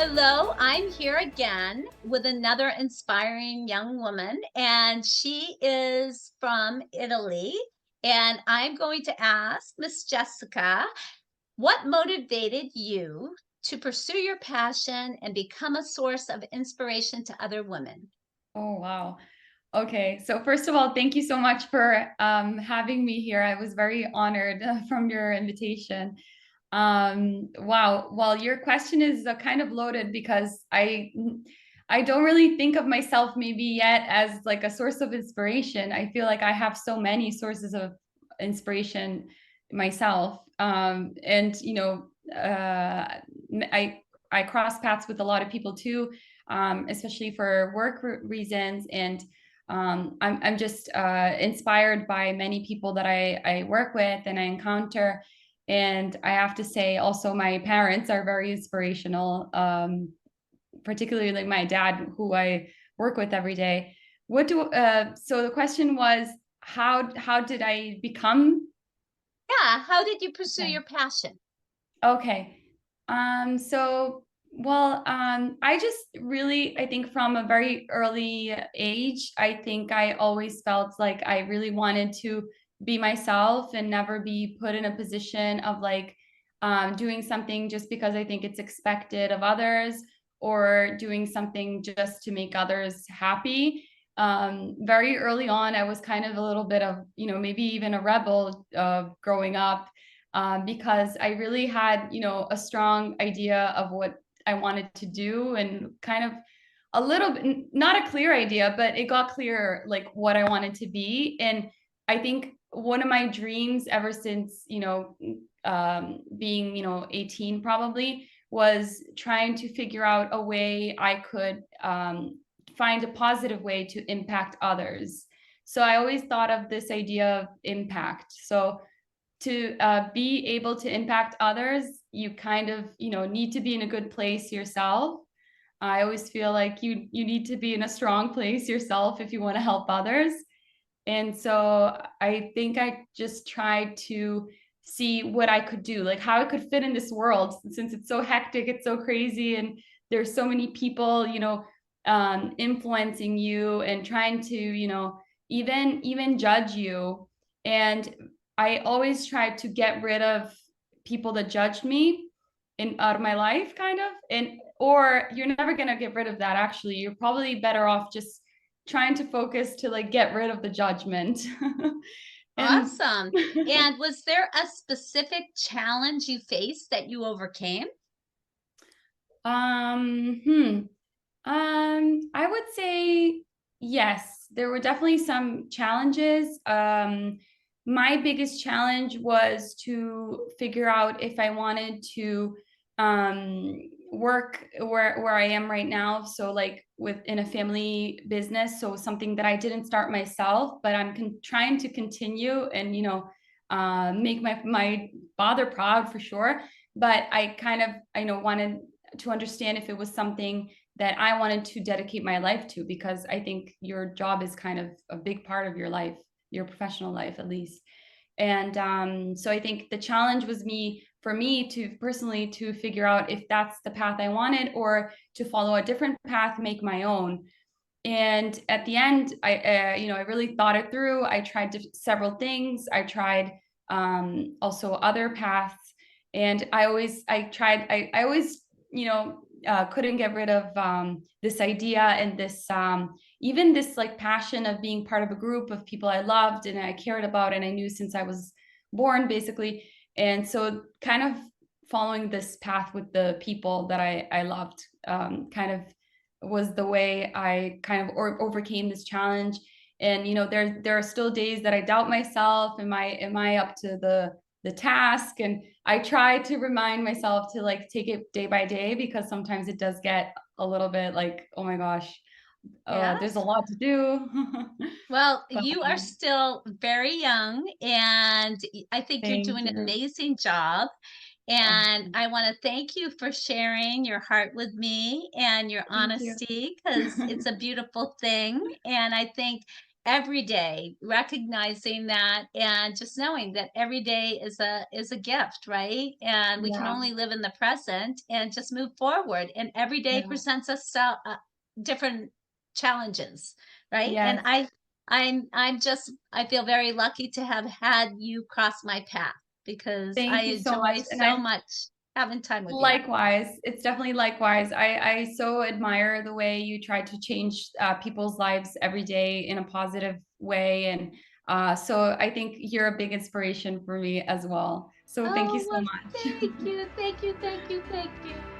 Hello, I'm here again with another inspiring young woman, and she is from Italy. And I'm going to ask Miss Jessica, what motivated you to pursue your passion and become a source of inspiration to other women? Oh, wow. Okay. So first of all, thank you so much for having me here. I was very honored from your invitation. Wow. Well, your question is kind of loaded because I don't really think of myself maybe yet as like a source of inspiration. I feel like I have so many sources of inspiration myself. And I cross paths with a lot of people too, especially for work reasons. And I'm just inspired by many people that I work with and I encounter. And I have to say, also, my parents are very inspirational, particularly like my dad, who I work with every day. So the question was, how did I become? Yeah, how did you pursue Okay. your passion? Okay. I just really, I think from a very early age, I think I always felt like I really wanted to be myself and never be put in a position of like doing something just because I think it's expected of others or doing something just to make others happy. Very early on, I was kind of a little bit of, maybe even a rebel growing up, because I really had, a strong idea of what I wanted to do and kind of a little bit, not a clear idea, but it got clearer, like what I wanted to be. And I think one of my dreams ever since, being, 18 probably, was trying to figure out a way I could find a positive way to impact others. So I always thought of this idea of impact. So to be able to impact others, you kind of, need to be in a good place yourself. I always feel like you need to be in a strong place yourself if you want to help others. And so I think I just tried to see what I could do, like how I could fit in this world since it's so hectic, it's so crazy, and there's so many people, influencing you and trying to, even judge you. And I always tried to get rid of people that judged me in out of my life, kind of. And or you're never gonna get rid of that actually. You're probably better off just trying to focus to like get rid of the judgment. And Awesome. And was there a specific challenge you faced that you overcame? um hmm I would say yes, there were definitely some challenges. My biggest challenge was to figure out if I wanted to work where I am right now. So like within a family business, so something that I didn't start myself, but I'm trying to continue and make my father proud for sure. But I kind of wanted to understand if it was something that I wanted to dedicate my life to, because I think your job is kind of a big part of your life, your professional life at least. And so I think the challenge was for me to personally to figure out if that's the path I wanted or to follow a different path, make my own. And at the end, I really thought it through. I tried several things. I tried also other paths, and I always, couldn't get rid of this idea and this even this like passion of being part of a group of people I loved and I cared about and I knew since I was born, basically. And so, kind of following this path with the people that I loved, kind of was the way I kind of overcame this challenge. And there are still days that I doubt myself. Am I up to the task? And I try to remind myself to like take it day by day, because sometimes it does get a little bit like, oh my gosh, there's a Yes. lot to do. Well, But you are still very young, and I think you're thank doing an you. amazing job. Oh, And I want to thank you for sharing your heart with me and your thank you. honesty because it's a beautiful thing. And I think every day, recognizing that and just knowing that every day is a gift, right? And we can Yeah, only live in the present and just move forward. And every day yeah. presents us different challenges, right? And Yes. I feel very lucky to have had you cross my path because I Thank you so much, enjoy and so I much having time with you. likewise. It's definitely likewise. I so admire the way you try to change, people's lives every day in a positive way, and, so I think you're a big inspiration for me as well. So thank you Oh, so well, much. thank you, thank you, thank you, thank you.